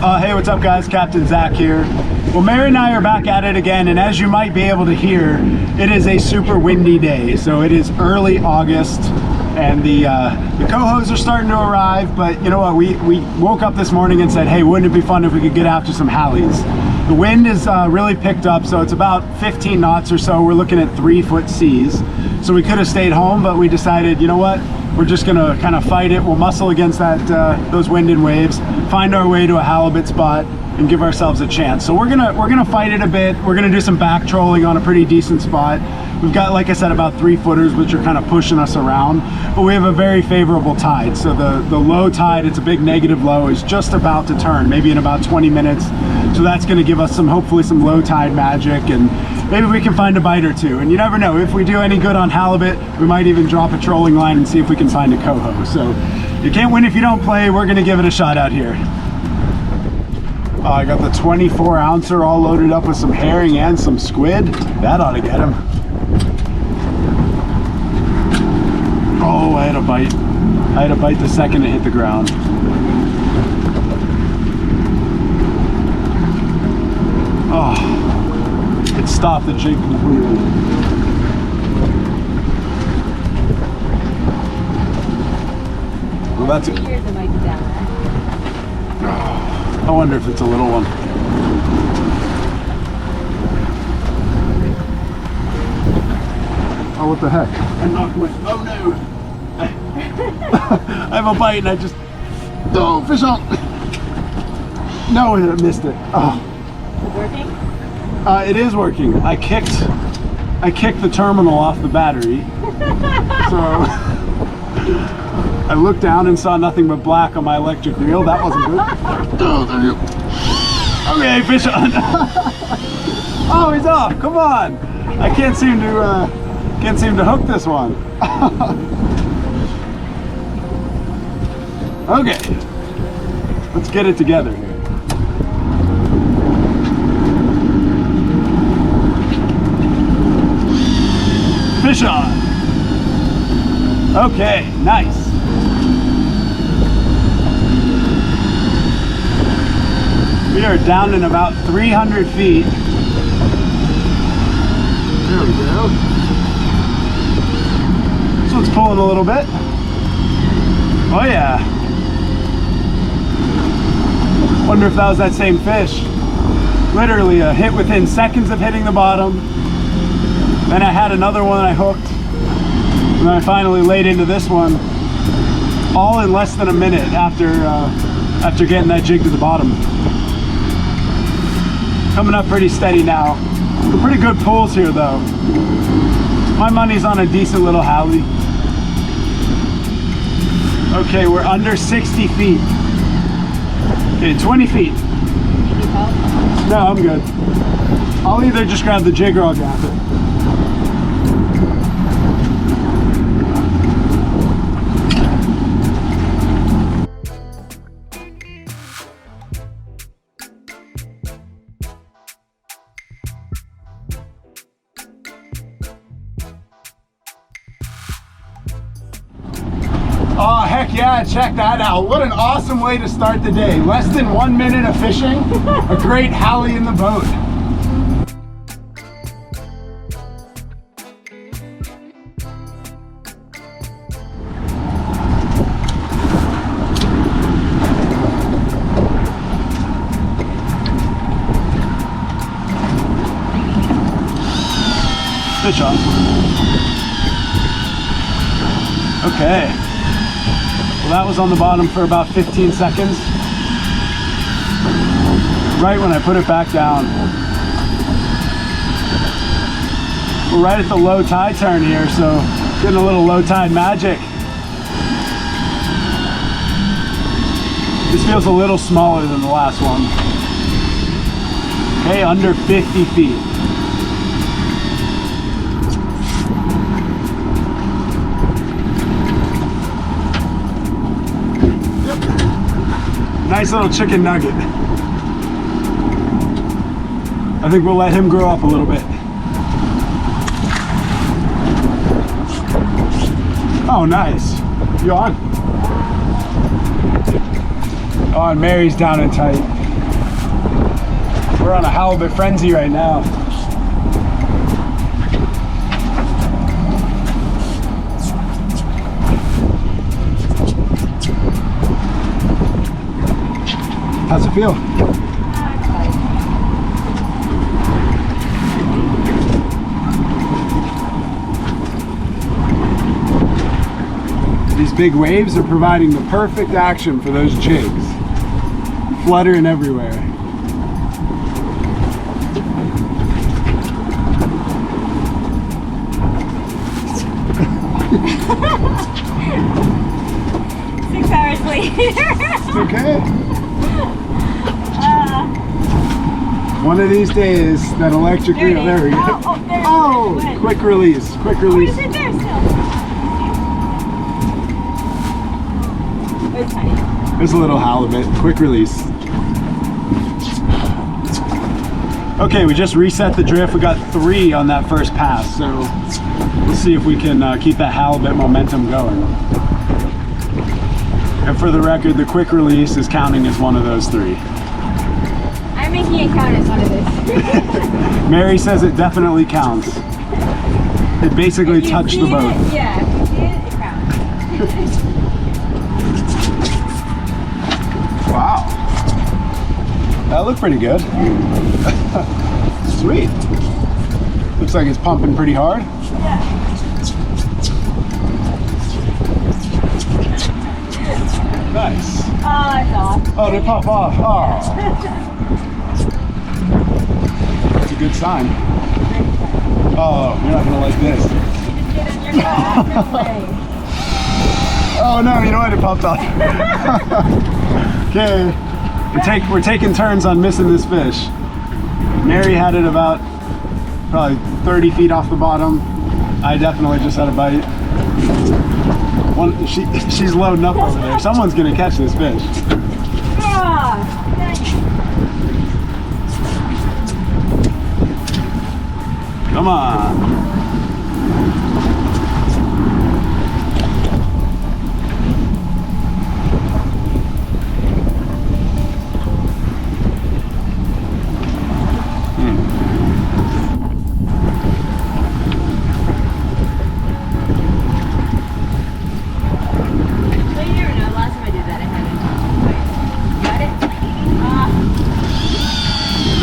Hey, what's up guys? Captain Zach here. Well, Mary and I are back at it again, and as you might be able to hear, it is a super windy day. So it is early August, and the cohos are starting to arrive, but you know what? We woke up this morning and said, hey, wouldn't it be fun if we could get after some Hallies? The wind is really picked up, so it's about 15 knots or so. We're looking at 3-foot seas. So we could have stayed home, but we decided, you know what? We're just gonna kind of fight it. We'll muscle against those wind and waves, find our way to a halibut spot, and give ourselves a chance. So we're gonna fight it a bit. We're gonna do some back trolling on a pretty decent spot. We've got, like I said, about 3-footers, which are kind of pushing us around, but we have a very favorable tide. So the low tide, it's a big negative low, is just about to turn, maybe in about 20 minutes. So that's gonna give us hopefully some low tide magic, and maybe we can find a bite or two. And you never know, if we do any good on halibut, we might even drop a trolling line and see if we can find a coho. So you can't win if you don't play. We're gonna give it a shot out here. I got the 24-ouncer all loaded up with some herring and some squid. That ought to get him. Oh, I had a bite. I had a bite the second it hit the ground. Oh, it stopped the jig completely. Well, that's it. I wonder if it's a little one. Oh, what the heck? I knocked my, oh no! I have a bite and I just, oh, fish on! No, I missed it. Oh. Is it working? It is working. I kicked the terminal off the battery. So I looked down and saw nothing but black on my electric reel. That wasn't good. Oh, there you go. Okay, fish on. Oh, he's off. Come on. I can't seem to hook this one. Okay. Let's get it together here. Fish on. Okay, nice. We are down in about 300 feet. There we go. This one's pulling a little bit. Oh yeah. Wonder if that was that same fish. Literally a hit within seconds of hitting the bottom. Then I had another one I hooked. And then I finally laid into this one. All in less than a minute after getting that jig to the bottom. Coming up pretty steady now. Some pretty good pulls here though. My money's on a decent little Hallie. Okay, we're under 60 feet. Okay, 20 feet. No, I'm good. I'll either just grab the jig or I'll grab it. Oh, heck yeah, check that out. What an awesome way to start the day. Less than 1 minute of fishing, a great Hallie in the boat. Fish on. Okay. Well, that was on the bottom for about 15 seconds. Right when I put it back down. We're right at the low tide turn here, so getting a little low tide magic. This feels a little smaller than the last one. Okay, under 50 feet. Nice little chicken nugget. I think we'll let him grow up a little bit. Oh, nice. You on? Oh, and Mary's down and tight. We're on a halibut frenzy right now. How's it feel? These big waves are providing the perfect action for those jigs. Fluttering everywhere. Six hours later. It's okay. One of these days, that electric reel. There we go. Oh, there. Quick release. Quick Oh, release. is it there still? It's tiny. There's a little halibut. Quick release. Okay, we just reset the drift. We got 3 on that first pass, so we'll see if we can keep that halibut momentum going. And for the record, the quick release is counting as one of those 3. I'm making it count as one of this. Mary says it definitely counts. It basically touched the boat. Yeah, if you see it, it counts. Wow. That looked pretty good. Sweet. Looks like it's pumping pretty hard. Yeah. Nice. Oh, it's off. Oh, they pop off. Oh. That's a good sign. Oh, you're not gonna like this. You just get in your car. No way. Oh no, you know what? It popped off. Okay. We're taking turns on missing this fish. Mary had it about probably 30 feet off the bottom. I definitely just had a bite. She's loading up over there. Someone's gonna catch this fish. Ah, Come on.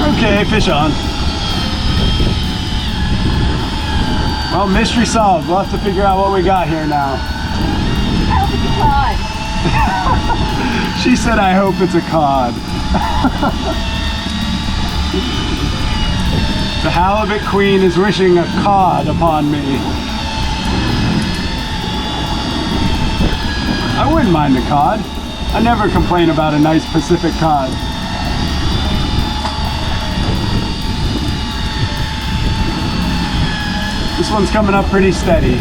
Okay, fish on. Well, mystery solved. We'll have to figure out what we got here now. I hope it's a cod. She said, I hope it's a cod. The halibut queen is wishing a cod upon me. I wouldn't mind a cod. I never complain about a nice Pacific cod. This one's coming up pretty steady.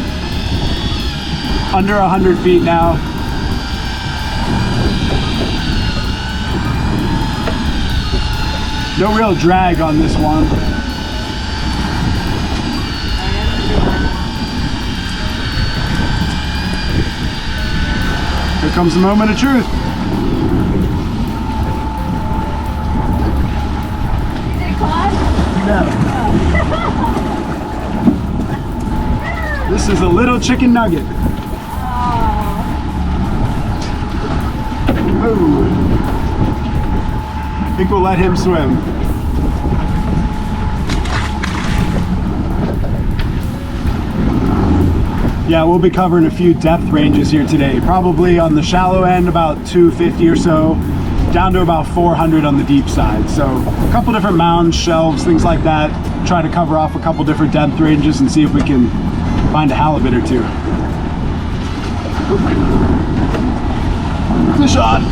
Under 100 feet now. No real drag on this one. Here comes the moment of truth. Is it a cod? No. This is a little chicken nugget. Ooh. I think we'll let him swim. Yeah, we'll be covering a few depth ranges here today. Probably on the shallow end about 250 or so, down to about 400 on the deep side. So a couple different mounds, shelves, things like that. Try to cover off a couple different depth ranges and see if we can find a halibut or 2. Fish on.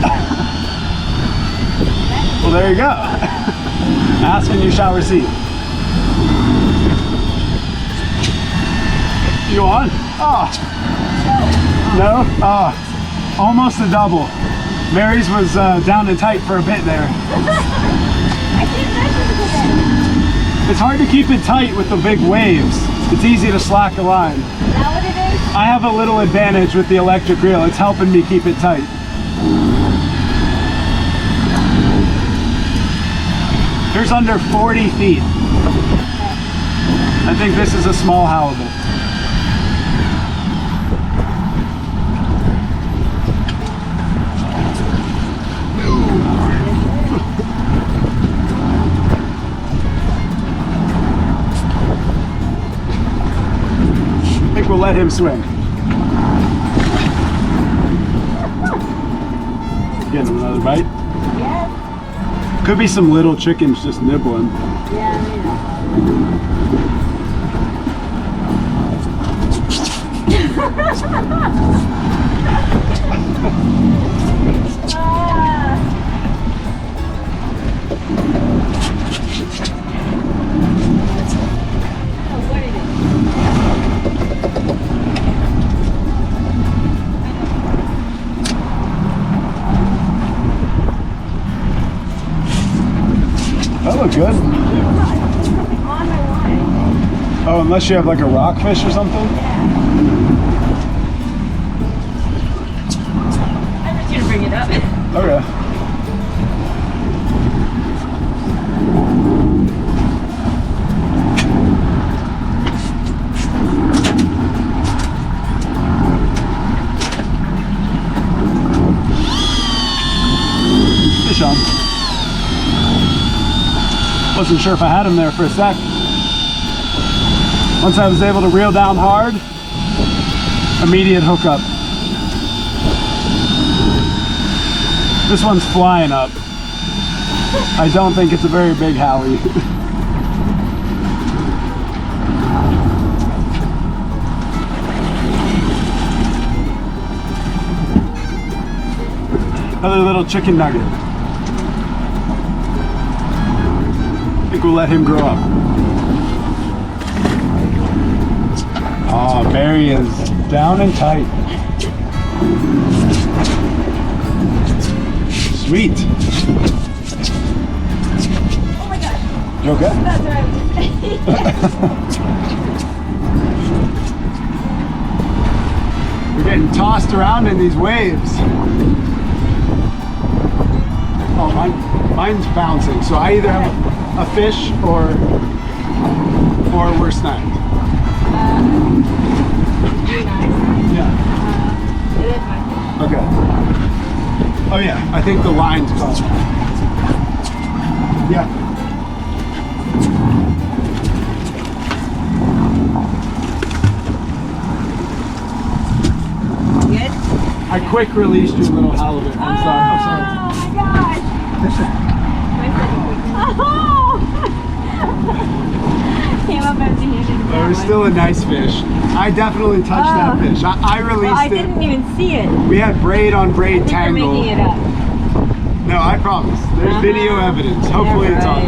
Well, there you go. Ask and you shall receive. You on? Oh. No? Oh. Almost a double. Mary's was down and tight for a bit there. I think that's a It's hard to keep it tight with the big waves. It's easy to slack the line. Is that what it is? I have a little advantage with the electric reel. It's helping me keep it tight. Here's under 40 feet. I think this is a small halibut. I think we'll let him swim. Getting another bite. Yes. Could be some little chickens just nibbling. Yeah, what is it? That look good. On my line. Oh, unless you have like a rockfish or something? I'm just gonna bring it up. Okay. Fish on. Wasn't sure if I had him there for a sec. Once I was able to reel down hard, immediate hookup. This one's flying up. I don't think it's a very big halie. Another little chicken nugget. I think we'll let him grow up. Oh, Mary is down and tight. Sweet. Oh my gosh. You okay? That's what I was just We're getting tossed around in these waves. Oh, mine's bouncing. So I either have a fish or we're snagged. Yeah. it is my fish. Okay. Oh yeah, I think the line's caught. Yeah. Good? I quick released your little halibut. I'm sorry. I'm sorry. Oh my gosh. Came up empty-handed. It was still a nice fish. I definitely touched that fish. I released Well, I it. didn't even see it. We had braid on braid I think you're tangle. making it up. No, I promise. There's video evidence. Hopefully it's on.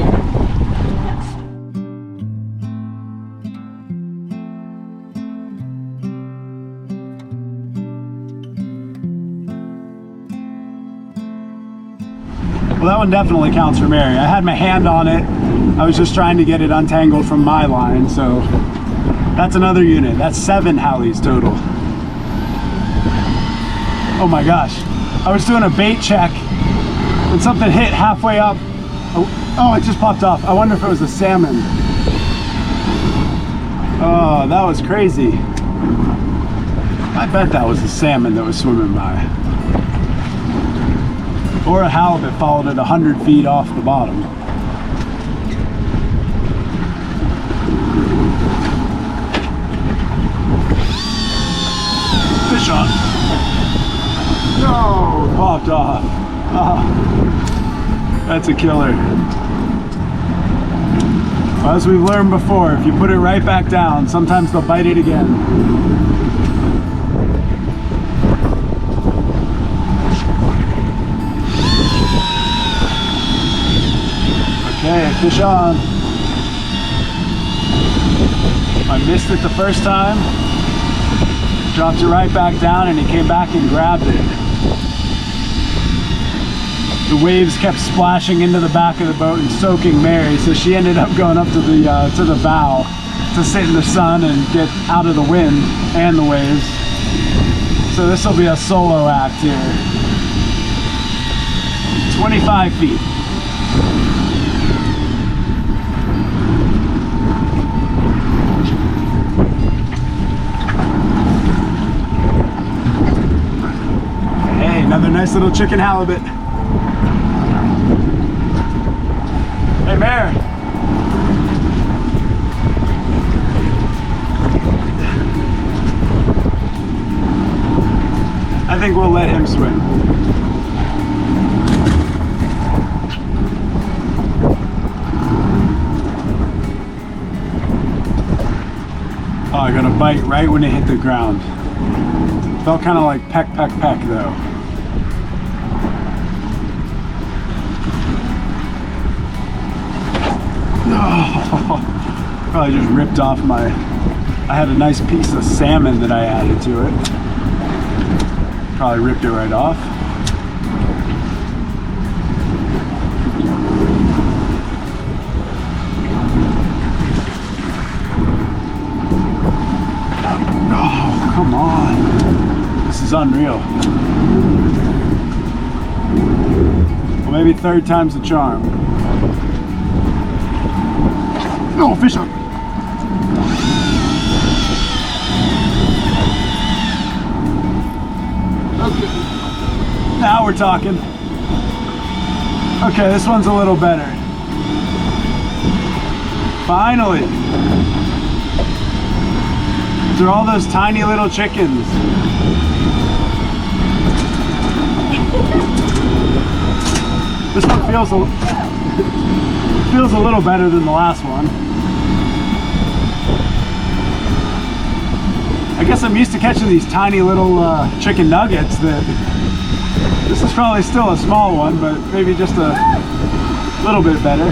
Well, that one definitely counts for Mary. I had my hand on it. I was just trying to get it untangled from my line, so that's another unit. That's 7 halies total. Oh my gosh. I was doing a bait check and something hit halfway up. Oh, it just popped off. I wonder if it was a salmon. Oh, that was crazy. I bet that was a salmon that was swimming by. Or a halibut followed it 100 feet off the bottom. Fish on. No, popped off. Oh, that's a killer. As we've learned before, if you put it right back down, sometimes they'll bite it again. Okay, fish on. I missed it the first time. Dropped it right back down and he came back and grabbed it. The waves kept splashing into the back of the boat and soaking Mary, so she ended up going up to the bow to sit in the sun and get out of the wind and the waves. So this will be a solo act here. 25 feet. nice little chicken halibut. Hey, Mare. I think we'll let him swim. Oh, I got a bite right when it hit the ground. Felt kind of like peck, peck, peck though. Oh, probably just ripped off my, I had a nice piece of salmon that I added to it. Probably ripped it right off. Oh, come on. This is unreal. Well, maybe third time's the charm. No, fish up. Okay. Now we're talking. Okay, this one's a little better. Finally. They're all those tiny little chickens. This one feels a little better than the last one. I guess I'm used to catching these tiny little chicken nuggets. That this is probably still a small one, but maybe just a little bit better.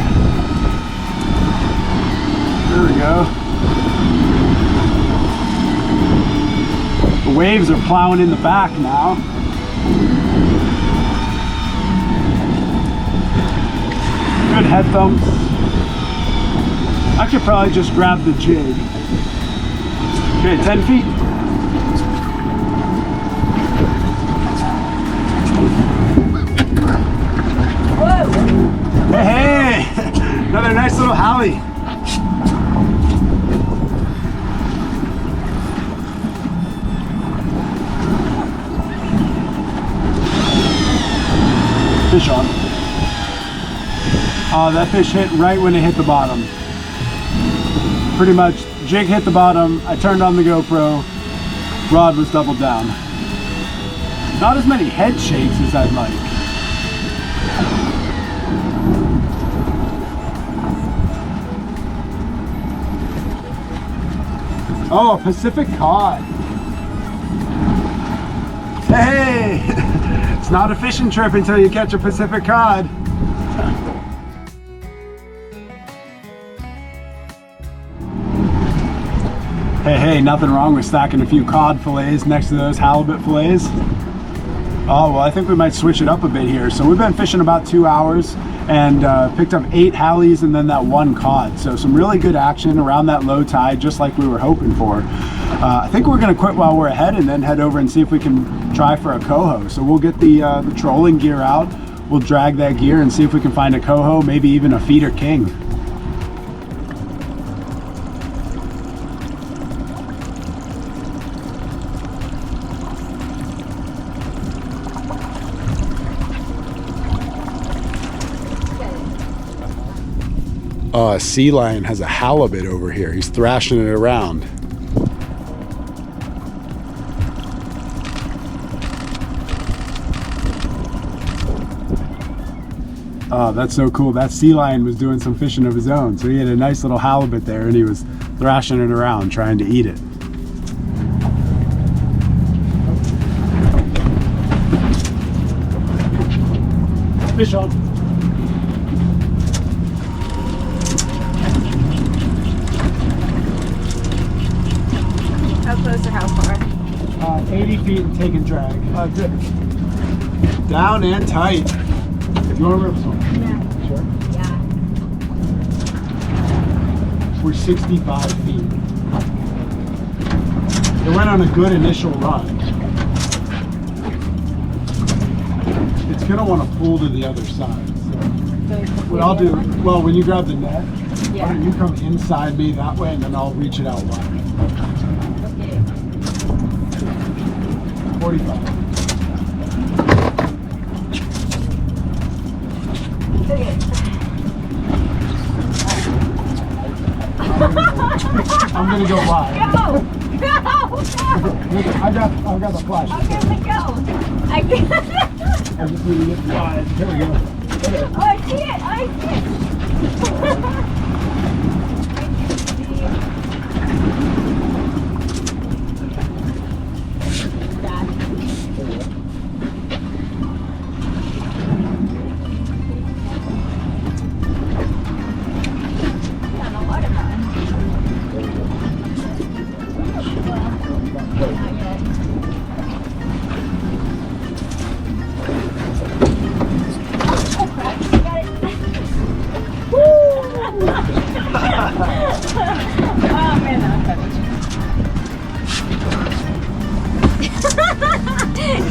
There we go. The waves are plowing in the back now. Good head thumps. I could probably just grab the jig. Okay, 10 feet. Whoa! Hey, hey! Another nice little halie. Fish on. That fish hit right when it hit the bottom. Pretty much, jig hit the bottom, I turned on the GoPro, rod was doubled down. Not as many head shakes as I'd like. Oh, a Pacific cod. Hey! It's not a fishing trip until you catch a Pacific cod. Hey, nothing wrong with stacking a few cod fillets next to those halibut fillets. Oh, well, I think we might switch it up a bit here. So we've been fishing about 2 hours and picked up 8 halis and then that 1 cod. So some really good action around that low tide, just like we were hoping for. I think we're gonna quit while we're ahead and then head over and see if we can try for a coho. So we'll get the trolling gear out. We'll drag that gear and see if we can find a coho, maybe even a feeder king. A sea lion has a halibut over here. He's thrashing it around. Oh, that's so cool. That sea lion was doing some fishing of his own. So he had a nice little halibut there and he was thrashing it around trying to eat it. Fish on. How close or how far? 80 feet and take and drag. Good. Down and tight. You want to rip some? Yeah. Sure. Yeah. We're 65 feet. It went on a good initial run. It's going to want to pull to the other side. So what I'll do, well, when you grab the net, why don't you come inside me that way and then I'll reach it out wide. Okay. 45. Okay. I'm gonna go wide. Go! Go! I got the flash. I'm gonna go. I can't. I just need to get wide. Here we go. Oh, I see it! I see it!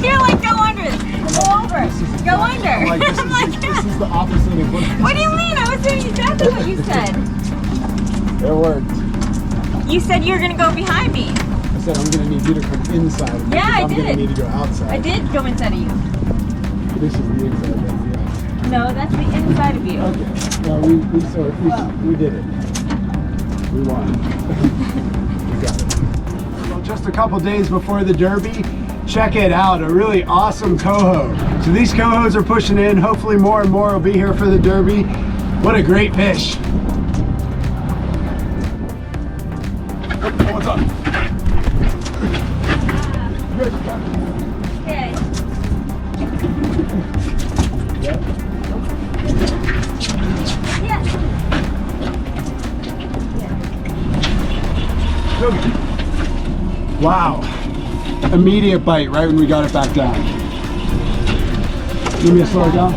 You're like, go under. Go over. Go under. Like, this is the opposite of what do you mean? I was doing exactly what you said. It worked. You said you were going to go behind me. I said I'm gonna need you to come inside of me. Yeah, I I'm did. gonna need to go outside. I did go inside of you. This is the inside, that's the outside. No, that's the inside of you. Okay. Well, we did it. We won. We got it. Well, just a couple days before the Derby, check it out, a really awesome coho. So these cohos are pushing in. Hopefully more and more will be here for the Derby. What a great fish. What's up? Okay. Yeah. Wow. Immediate bite right when we got it back down. Give me a slow down.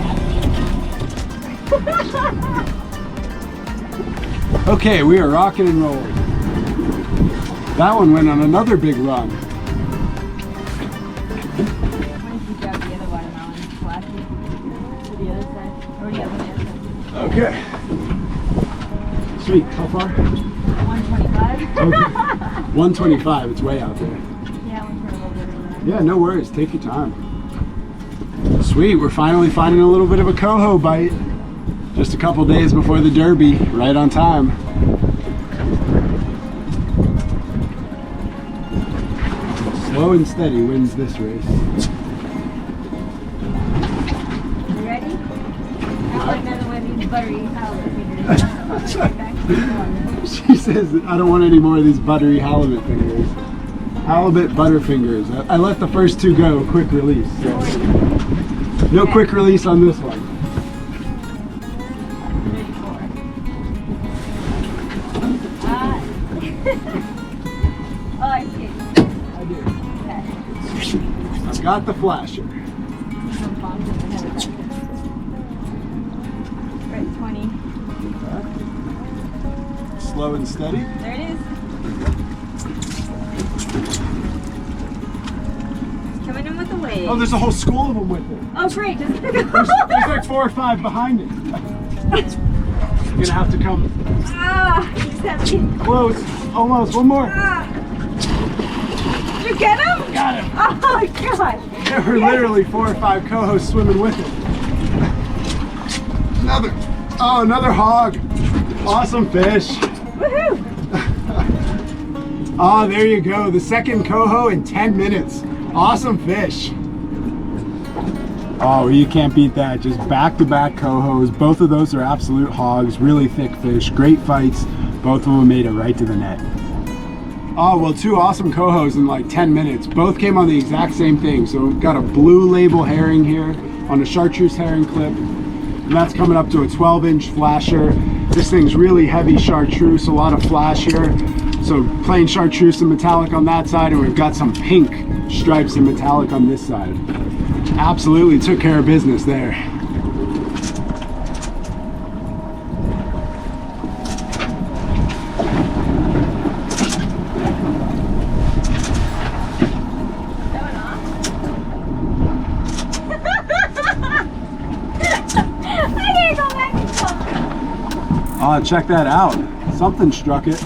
Okay, we are rocking and rolling. That one went on another big run. Okay. Sweet. How far? 125. Okay. 125. It's way out there. Yeah, one for a little bit. Yeah, no worries. Take your time. Sweet. We're finally finding a little bit of a coho bite. Just a couple days before the Derby. Right on time. Slow and steady wins this race. You ready? I like another one of these buttery halibut fingers. She says, I don't want any more of these buttery halibut fingers. Halibut butterfingers. I let the first two go, quick release. So. No quick release on this one. Oh, I see it. I do. Okay. I've got the flasher. We're at 20. Slow and steady. There it is. It's coming in with the wave. Oh, there's a whole school of them with it. Oh, great. Just There's like 4 or 5 behind it. You're gonna have to come he's heavy. close. Almost. One more. Did you get him? Got him. Oh my god. There were literally 4 or 5 cohos swimming with it. Another hog. Awesome fish. Woohoo. Oh, there you go. The second coho in 10 minutes. Awesome fish. Oh, you can't beat that. Just back-to-back cohos. Both of those are absolute hogs. Really thick fish. Great fights. Both of them made it right to the net. Oh, well, 2 awesome cohos in like 10 minutes. Both came on the exact same thing. So we've got a blue label herring here on a chartreuse herring clip. And that's coming up to a 12-inch flasher. This thing's really heavy chartreuse, a lot of flash here. So plain chartreuse and metallic on that side, and we've got some pink stripes and metallic on this side. Absolutely took care of business there. Oh, check that out. Something struck it.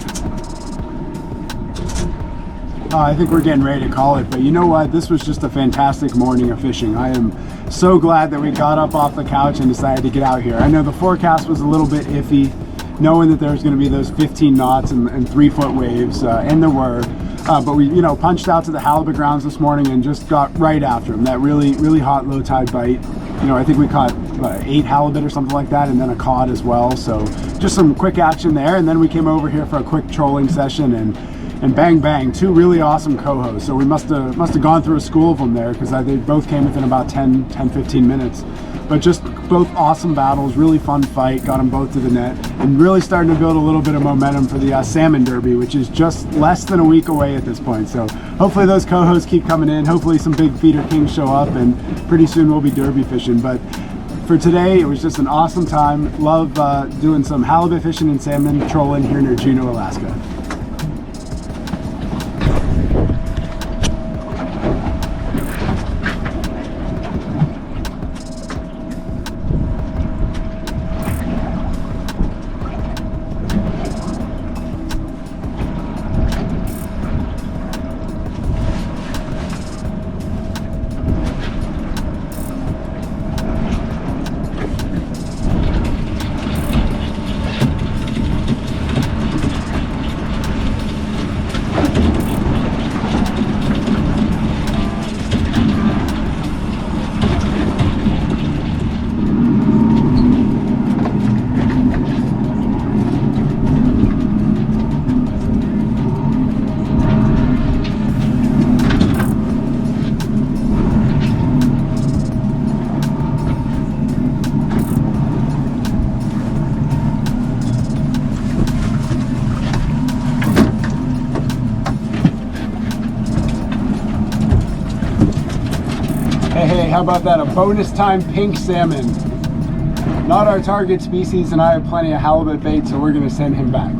I think we're getting ready to call it, but you know what? This was just a fantastic morning of fishing. I am so glad that we got up off the couch and decided to get out here. I know the forecast was a little bit iffy, knowing that there was going to be those 15 knots and 3-foot waves, and there were. But we, punched out to the halibut grounds this morning and just got right after them. That really hot low tide bite. I think we caught 8 halibut or something like that, and then a cod as well. So just some quick action there, and then we came over here for a quick trolling session, and bang bang, 2 really awesome cohos. So we must have gone through a school of them there, because they both came within about 10-15 minutes. But just both awesome battles, really fun fight, got them both to the net, and really starting to build a little bit of momentum for the Salmon Derby, which is just less than a week away at this point. So hopefully those cohos keep coming in, hopefully some big feeder kings show up, and pretty soon we'll be derby fishing. But for today, it was just an awesome time. Love doing some halibut fishing and salmon trolling here near Juneau, Alaska. Hey, how about that? A bonus time pink salmon. Not our target species, and I have plenty of halibut bait, so we're going to send him back.